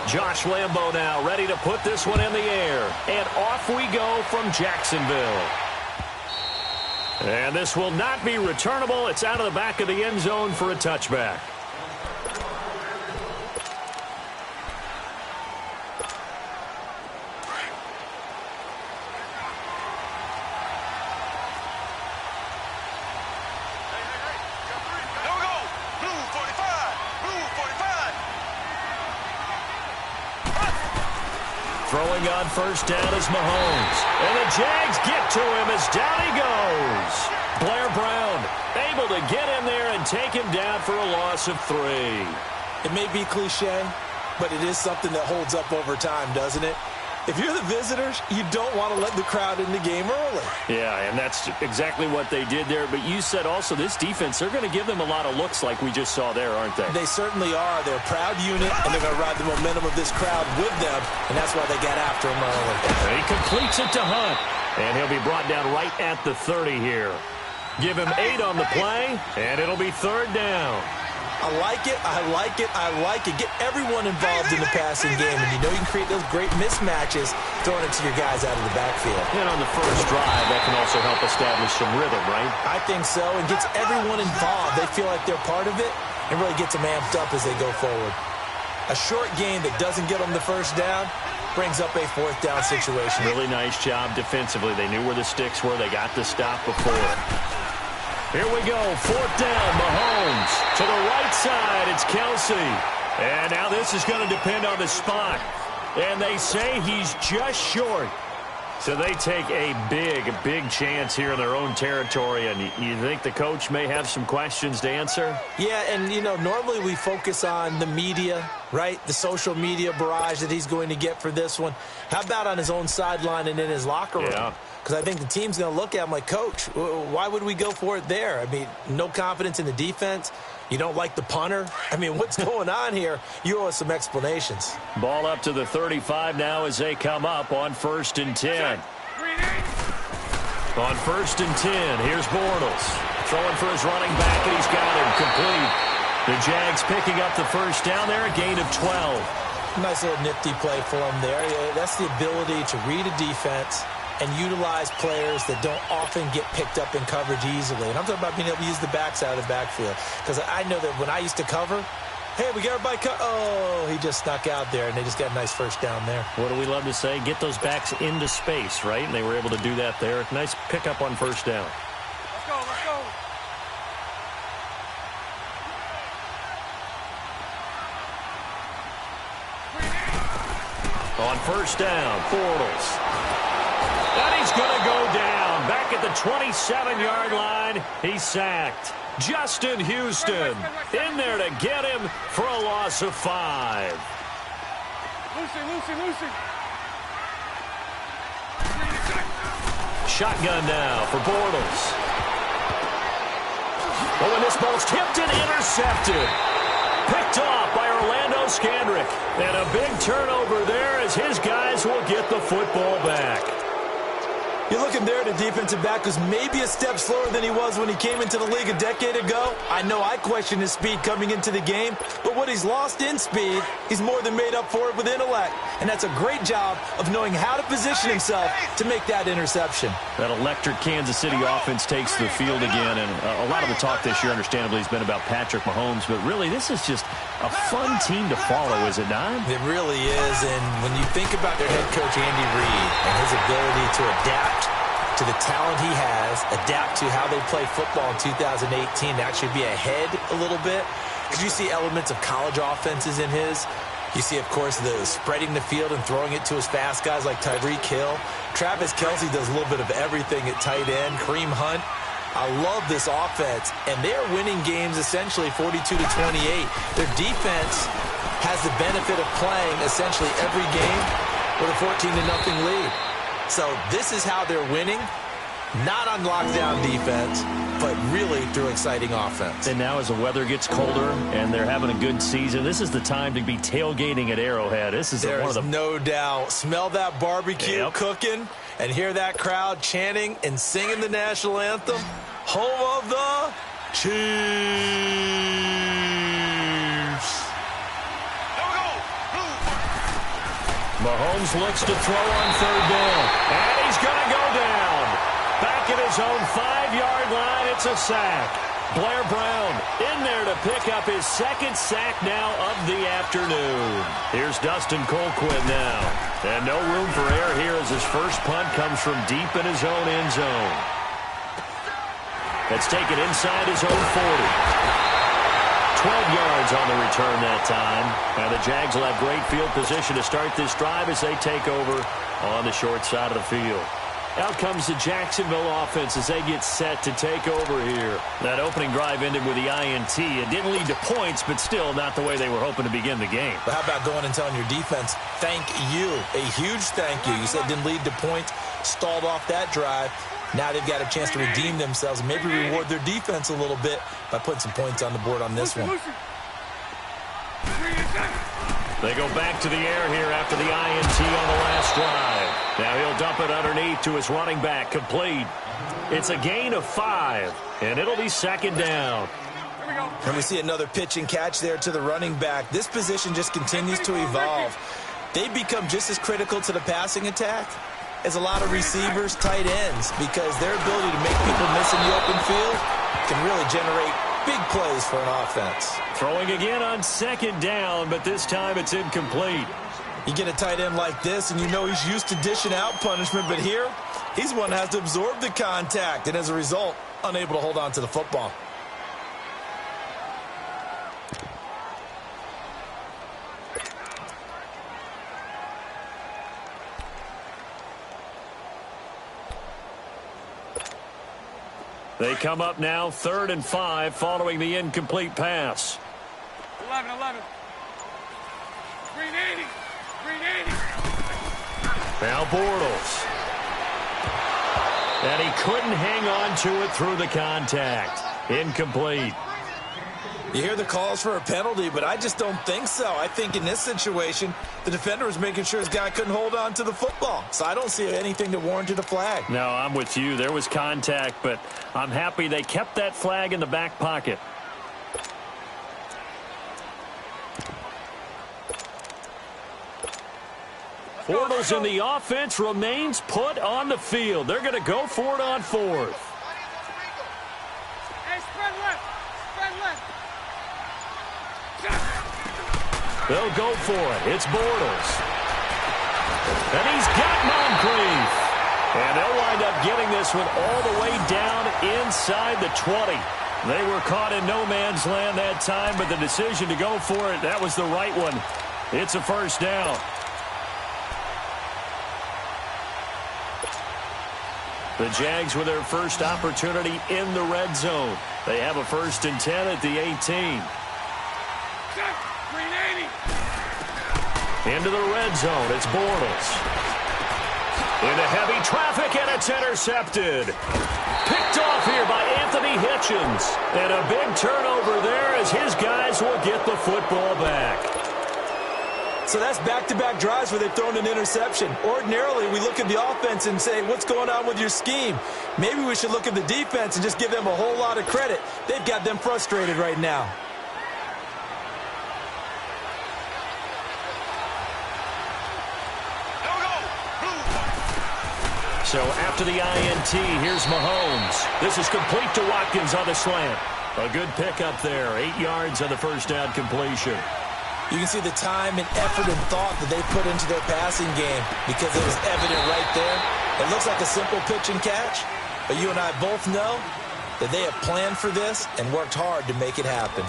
Josh Lambo now ready to put this one in the air. And off we go from Jacksonville. And this will not be returnable. It's out of the back of the end zone for a touchback. Throwing on first down is Mahomes. And the Jags get to him as down he goes. Blair Brown able to get in there and take him down for a loss of 3. It may be cliche, but it is something that holds up over time, doesn't it? If you're the visitors, you don't want to let the crowd in the game early. Yeah, and that's exactly what they did there. But you said also this defense, they're going to give them a lot of looks like we just saw there, aren't they? They certainly are. They're a proud unit, and they're going to ride the momentum of this crowd with them, and that's why they got after him early. And he completes it to Hunt, and he'll be brought down right at the 30 here. Give him 8 on the play, and it'll be 3rd down. I like it, I like it, I like it. Get everyone involved in the passing game, and you know you can create those great mismatches throwing it to your guys out of the backfield. And on the first drive, that can also help establish some rhythm, right? I think so, and gets everyone involved. They feel like they're part of it, and really gets them amped up as they go forward. A short game that doesn't get them the first down brings up a 4th down situation. Really nice job defensively. They knew where the sticks were. They got the stop before. Here we go, 4th down, Mahomes. To the right side, it's Kelsey. And now this is going to depend on the spot. And they say he's just short. So they take a big chance here in their own territory. And you think the coach may have some questions to answer? Yeah, and, you know, normally we focus on the media, right? The social media barrage that he's going to get for this one. How about on his own sideline and in his locker room? Yeah. Because I think the team's going to look at him like, Coach, why would we go for it there? I mean, no confidence in the defense. You don't like the punter? I mean, what's going on here? You owe us some explanations. Ball up to the 35 now as they come up on 1st and 10. On 1st and 10, here's Bortles. Throwing for his running back, and he's got him complete. The Jags picking up the first down there, a gain of 12. Nice little nifty play for him there. That's the ability to read a defense and utilize players that don't often get picked up in coverage easily. And I'm talking about being able to use the backs out of the backfield. Because I know that when I used to cover, hey, we got everybody oh, he just snuck out there, and they just got a nice first down there. What do we love to say? Get those backs into space, right? And they were able to do that there. Nice pickup on first down. Let's go, let's go. On first down, Bortles. And he's going to go down. Back at the 27-yard line, he's sacked. Justin Houston in there to get him for a loss of 5. Lucy. Shotgun now for Bortles. Oh, and this ball's tipped and intercepted. Picked off by Orlando Scandrick. And a big turnover there as his guys will get the football back. You're looking there at a defensive back who's maybe a step slower than he was when he came into the league a decade ago. I know I questioned his speed coming into the game, but what he's lost in speed, he's more than made up for it with intellect. And that's a great job of knowing how to position himself to make that interception. That electric Kansas City offense takes the field again, and a lot of the talk this year, understandably, has been about Patrick Mahomes, but really this is just a fun team to follow, is it not? It really is, and when you think about their head coach, Andy Reid, and his ability to adapt to the talent he has, adapt to how they play football in 2018, to actually be ahead a little bit, because you see elements of college offenses in his. You see, of course, the spreading the field and throwing it to his fast guys like Tyreek Hill. Travis Kelce does a little bit of everything at tight end. Kareem Hunt. I love this offense, and they're winning games essentially 42-28. Their defense has the benefit of playing essentially every game with a 14-0 lead. So this is how they're winning, not on lockdown defense, but really through exciting offense. And now as the weather gets colder and they're having a good season, this is the time to be tailgating at Arrowhead. This is There's no doubt. Smell that barbecue cooking and hear that crowd chanting and singing the national anthem. Home of the Chiefs. Mahomes looks to throw on third down. And he's going to go down. Back at his own 5-yard line, it's a sack. Blair Brown in there to pick up his second sack now of the afternoon. Here's Dustin Colquitt now. And no room for error here as his first punt comes from deep in his own end zone. It's taken inside his own 40. 12 yards on the return that time. And the Jags will have great field position to start this drive as they take over on the short side of the field. Out comes the Jacksonville offense as they get set to take over here. That opening drive ended with the INT. It didn't lead to points, but still not the way they were hoping to begin the game. But how about going and telling your defense, thank you, a huge thank you. You said it didn't lead to points, stalled off that drive. Now they've got a chance to redeem themselves and maybe reward their defense a little bit by putting some points on the board on this one. They go back to the air here after the INT on the last drive. Now he'll dump it underneath to his running back, complete. It's a gain of 5, and it'll be second down. And we see another pitch and catch there to the running back. This position just continues to evolve. They become just as critical to the passing attack as a lot of receivers, tight ends, because their ability to make people miss in the open field can really generate big plays for an offense. Throwing again on second down, but this time it's incomplete. You get a tight end like this, and you know he's used to dishing out punishment, but here, he's one that has to absorb the contact, and as a result, unable to hold on to the football. They come up now 3rd and 5 following the incomplete pass. 11. 380. Now Bortles. And he couldn't hang on to it through the contact. Incomplete. You hear the calls for a penalty, but I just don't think so. I think in this situation, the defender was making sure his guy couldn't hold on to the football. So I don't see anything that warranted a flag. No, I'm with you. There was contact, but I'm happy they kept that flag in the back pocket. Bortles in the offense remains put on the field. They're going to go for it on 4th. Hey, spread left. They'll go for it. It's Bortles. And he's got Moncrief. And they'll wind up getting this one all the way down inside the 20. They were caught in no man's land that time, but the decision to go for it, that was the right one. It's a first down. The Jags with their first opportunity in the red zone. They have a 1st and 10 at the 18. Into the red zone, it's Bortles. Into heavy traffic, and it's intercepted. Picked off here by Anthony Hitchens. And a big turnover there as his guys will get the football back. So that's back-to-back drives where they've thrown an interception. Ordinarily, we look at the offense and say, what's going on with your scheme? Maybe we should look at the defense and just give them a whole lot of credit. They've got them frustrated right now. So after the INT, here's Mahomes. This is complete to Watkins on the slant. A good pickup there. 8 yards on the first down completion. You can see the time and effort and thought that they put into their passing game because it was evident right there. It looks like a simple pitch and catch, but you and I both know that they have planned for this and worked hard to make it happen.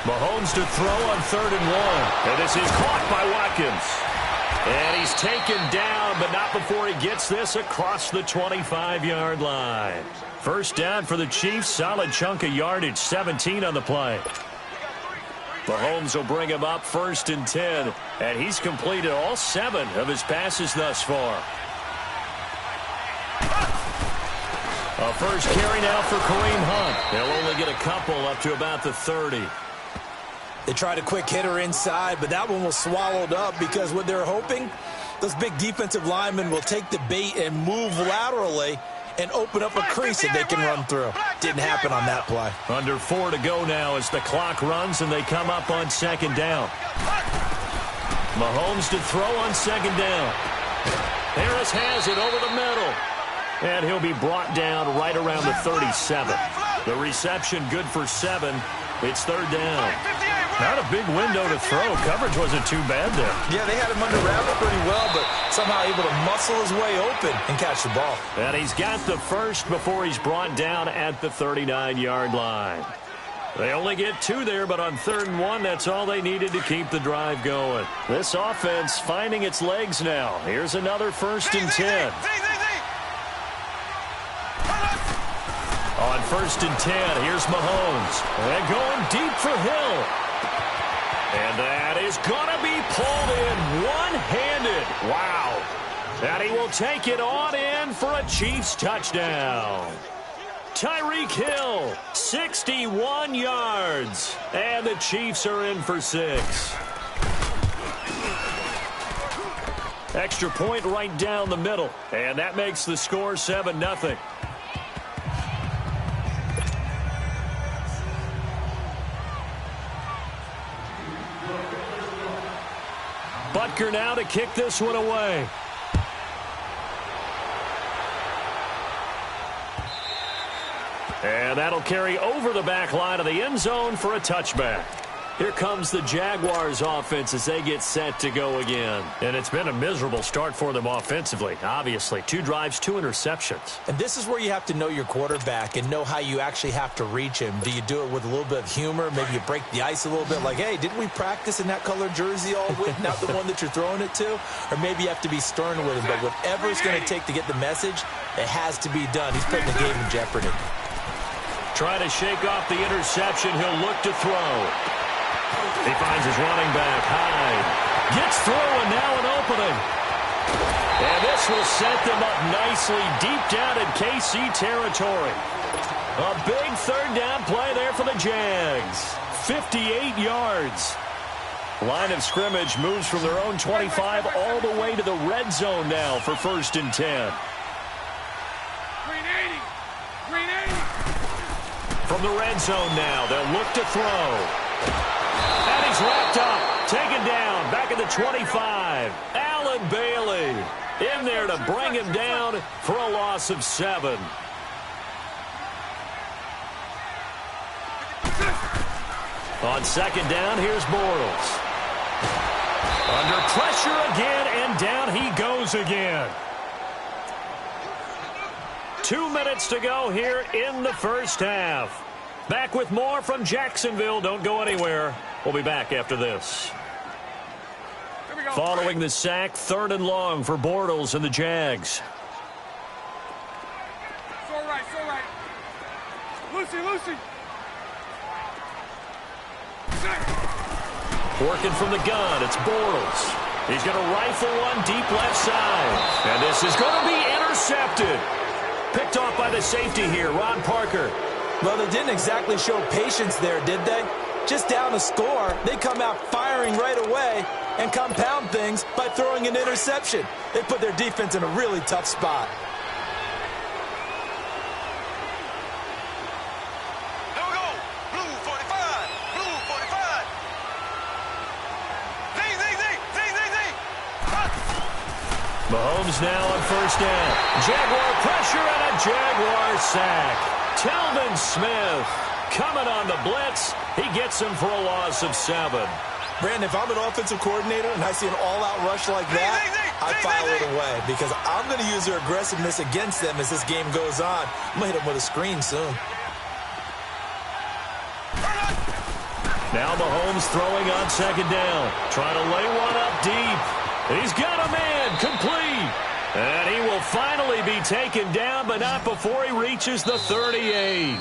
Mahomes to throw on 3rd and 1. And this is caught by Watkins. And he's taken down, but not before he gets this across the 25-yard line. First down for the Chiefs. Solid chunk of yardage. 17 on the play. Mahomes will bring him up 1st and 10. And he's completed all 7 of his passes thus far. A first carry now for Kareem Hunt. They'll only get a couple up to about the 30. They tried a quick hitter inside, but that one was swallowed up because what they're hoping, those big defensive linemen will take the bait and move laterally and open up a crease that they can run through. Didn't happen on that play. Under 4 to go now as the clock runs and they come up on second down. Mahomes to throw on second down. Harris has it over the middle. And he'll be brought down right around the 37. The reception good for 7. It's third down. Not a big window to throw. Coverage wasn't too bad there. Yeah, they had him under wrap pretty well, but somehow able to muscle his way open and catch the ball. And he's got the first before he's brought down at the 39-yard line. They only get 2 there, but on 3rd and 1, that's all they needed to keep the drive going. This offense finding its legs now. Here's another 1st and 10. On 1st and 10, here's Mahomes. And going deep for Hill. And that is going to be pulled in one-handed. Wow. And he will take it on in for a Chiefs touchdown. Tyreek Hill, 61 yards. And the Chiefs are in for 6. Extra point right down the middle. And that makes the score 7-0. Butker now to kick this one away. And that'll carry over the back line of the end zone for a touchback. Here comes the Jaguars offense as they get set to go again. And it's been a miserable start for them offensively. Obviously, 2 drives, 2 interceptions. And this is where you have to know your quarterback and know how you actually have to reach him. Do you do it with a little bit of humor? Maybe you break the ice a little bit like, hey, didn't we practice in that colored jersey all week, not the one that you're throwing it to? Or maybe you have to be stern with him. But whatever it's going to take to get the message, it has to be done. He's putting the game in jeopardy. Trying to shake off the interception. He'll look to throw. He finds his running back, Hyde. Gets through, and now an opening. And this will set them up nicely deep down in KC territory. A big 3rd down play there for the Jags. 58 yards. Line of scrimmage moves from their own 25 all the way to the red zone now for 1st and 10. Green 80. Green 80. From the red zone now, they'll look to throw. And he's wrapped up, taken down, back at the 25. Allen Bailey in there to bring him down for a loss of 7. On 2nd down, here's Bortles. Under pressure again, and down he goes again. 2 minutes to go here in the 1st half. Back with more from Jacksonville. Don't go anywhere. We'll be back after this. Following the sack, 3rd and long for Bortles and the Jags. So right, so right. Lucy. Working from the gun, it's Bortles. He's going to rifle one deep left side. And this is going to be intercepted. Picked off by the safety here, Ron Parker. Well, they didn't exactly show patience there, did they? Just down a score, they come out firing right away and compound things by throwing an interception. They put their defense in a really tough spot. Here we go. Blue 45. Blue 45. Zing. Mahomes now on 1st down. Jaguar pressure and a Jaguar sack. Telvin Smith coming on the blitz. He gets him for a loss of 7. Brandon, if I'm an offensive coordinator and I see an all-out rush like that, I file it away because I'm going to use their aggressiveness against them as this game goes on. I'm going to hit them with a screen soon. Now Mahomes throwing on 2nd down. Trying to lay one up deep. He's got a man complete. And he will finally be taken down, but not before he reaches the 38.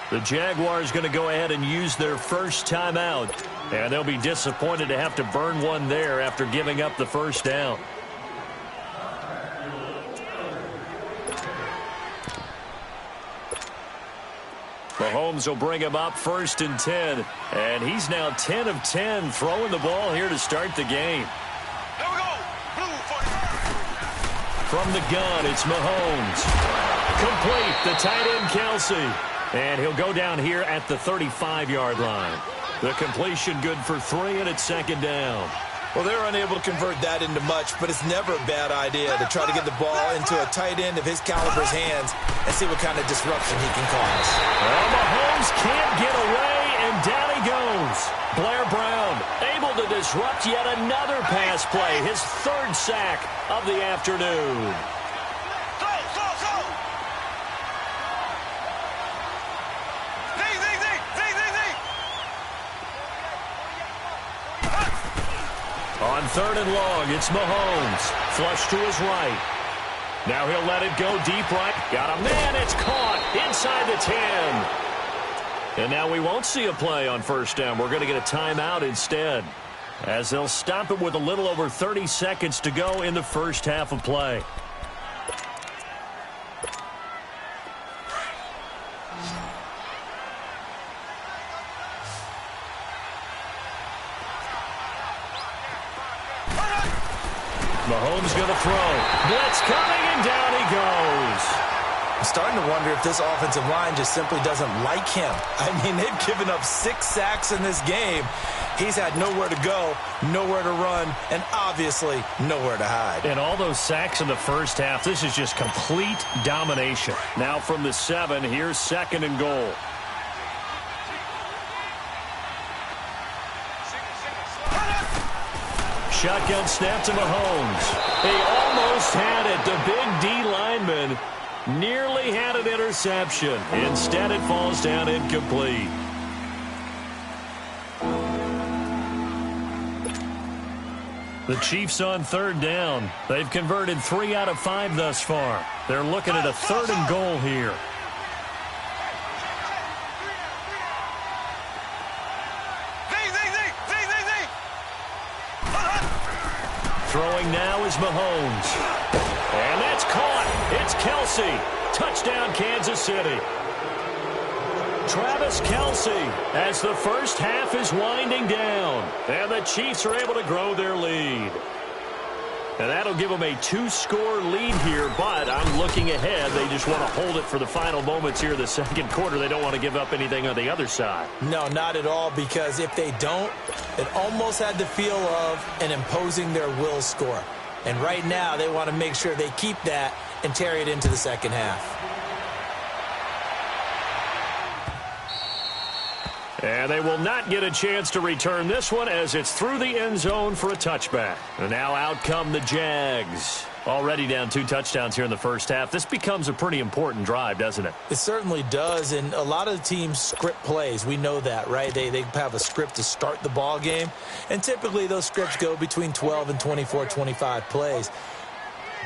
The Jaguars going to go ahead and use their first timeout. And they'll be disappointed to have to burn one there after giving up the 1st down. Mahomes will bring him up 1st and 10. And he's now 10 of 10 throwing the ball here to start the game. Here we go. Blue 45. From the gun, it's Mahomes. Complete, the tight end Kelsey. And he'll go down here at the 35-yard line. The completion good for 3, and it's 2nd down. Well, they were unable to convert that into much, but it's never a bad idea to try to get the ball into a tight end of his caliber's hands and see what kind of disruption he can cause. Well, Mahomes can't get away, and down he goes. Blair Brown able to disrupt yet another pass play, his 3rd sack of the afternoon. On 3rd and long, it's Mahomes. Flush to his right. Now he'll let it go deep right. Got a man. It's caught inside the 10. And now we won't see a play on 1st down. We're going to get a timeout instead, as they'll stop it with a little over 30 seconds to go in the 1st half of play. Mahomes going to throw. Blitz coming, and down he goes. I'm starting to wonder if this offensive line just simply doesn't like him. I mean, they've given up 6 sacks in this game. He's had nowhere to go, nowhere to run, and obviously nowhere to hide. And all those sacks in the 1st half, this is just complete domination. Now from the 7, here's 2nd and goal. Shotgun snap to Mahomes. He almost had it. The big D lineman nearly had an interception. Instead, it falls down incomplete. The Chiefs on 3rd down. They've converted 3 out of 5 thus far. They're looking at a 3rd and goal here. Throwing now is Mahomes. And that's caught. It's Kelsey. Touchdown, Kansas City. Travis Kelsey as the 1st half is winding down. And the Chiefs are able to grow their lead. And that'll give them a 2-score lead here, but I'm looking ahead. They just want to hold it for the final moments here in the 2nd quarter. They don't want to give up anything on the other side. No, not at all, because if they don't, it almost had the feel of an imposing their will score. And right now, they want to make sure they keep that and carry it into the 2nd half. And they will not get a chance to return this one as it's through the end zone for a touchback. And now out come the Jags. Already down 2 touchdowns here in the 1st half. This becomes a pretty important drive, doesn't it? It certainly does, and a lot of the teams script plays. We know that, right? They have a script to start the ball game, and typically those scripts go between 12 and 24, 25 plays.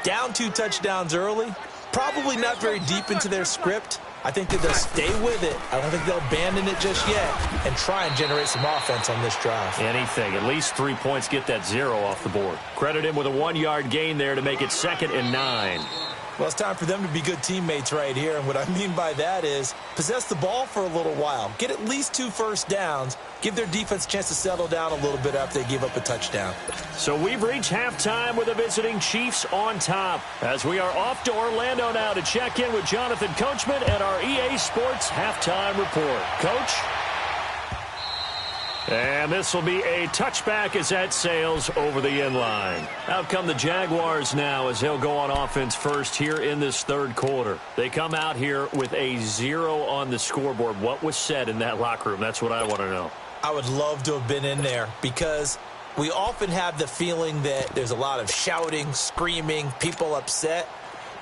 Down 2 touchdowns early, probably not very deep into their script. I think that they'll stay with it. I don't think they'll abandon it just yet and try and generate some offense on this drive. Anything. At least 3 points, get that 0 off the board. Credit him with a 1-yard gain there to make it 2nd and 9. Well, it's time for them to be good teammates right here, and what I mean by that is possess the ball for a little while. Get at least 2 first downs. Give their defense a chance to settle down a little bit after they give up a touchdown. So we've reached halftime with the visiting Chiefs on top, as we are off to Orlando now to check in with Jonathan Coachman and our EA Sports Halftime Report. Coach? And this will be a touchback as that sails over the end line. Out come the Jaguars now as he'll go on offense first here in this 3rd quarter. They come out here with a 0 on the scoreboard. What was said in that locker room? That's what I want to know. I would love to have been in there because we often have the feeling that there's a lot of shouting, screaming, people upset.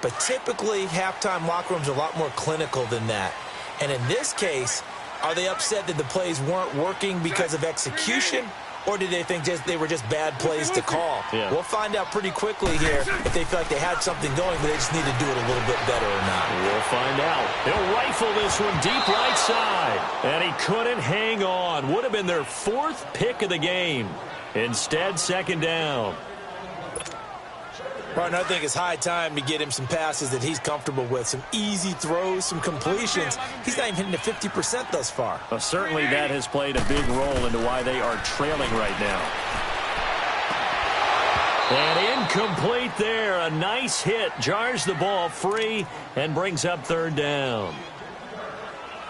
But typically, halftime locker rooms are a lot more clinical than that. And in this case, are they upset that the plays weren't working because of execution, or did they think they were just bad plays to call? Yeah. We'll find out pretty quickly here if they feel like they had something going, but they just need to do it a little bit better or not. We'll find out. He'll rifle this one deep right side, and he couldn't hang on. Would have been their 4th pick of the game. Instead, 2nd down. Partner, I think it's high time to get him some passes that he's comfortable with, some easy throws, some completions. He's not even hitting the 50% thus far. Well, certainly that has played a big role into why they are trailing right now. And incomplete there. A nice hit. Jars the ball free and brings up third down.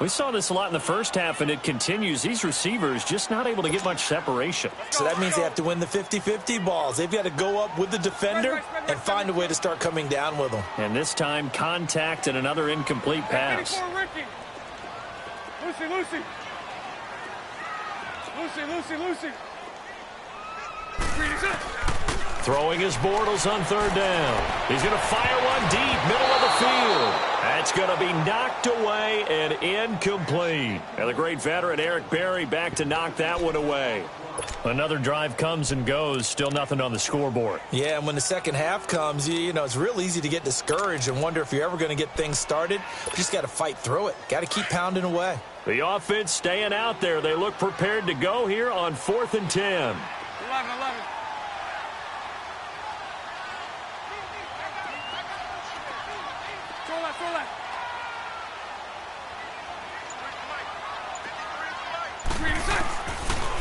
We saw this a lot in the first half, and it continues. These receivers just not able to get much separation. So that means they have to win the 50-50 balls. They've got to go up with the defender and find a way to start coming down with them. And this time, contact and another incomplete pass. Lucy, Lucy. Lucy, Lucy, Lucy. Throwing his Bortles on third down. He's going to fire one deep, middle of the field. That's going to be knocked away and incomplete. And the great veteran Eric Berry back to knock that one away. Another drive comes and goes. Still nothing on the scoreboard. Yeah, and when the second half comes, you know, it's real easy to get discouraged and wonder if you're ever going to get things started. You just got to fight through it. Got to keep pounding away. The offense staying out there. They look prepared to go here on 4th and 10. 11.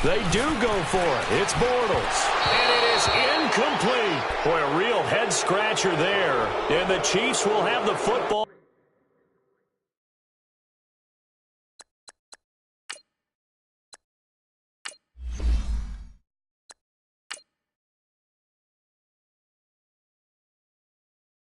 They do go for it. It's Bortles. And it is incomplete. Boy, a real head-scratcher there. And the Chiefs will have the football.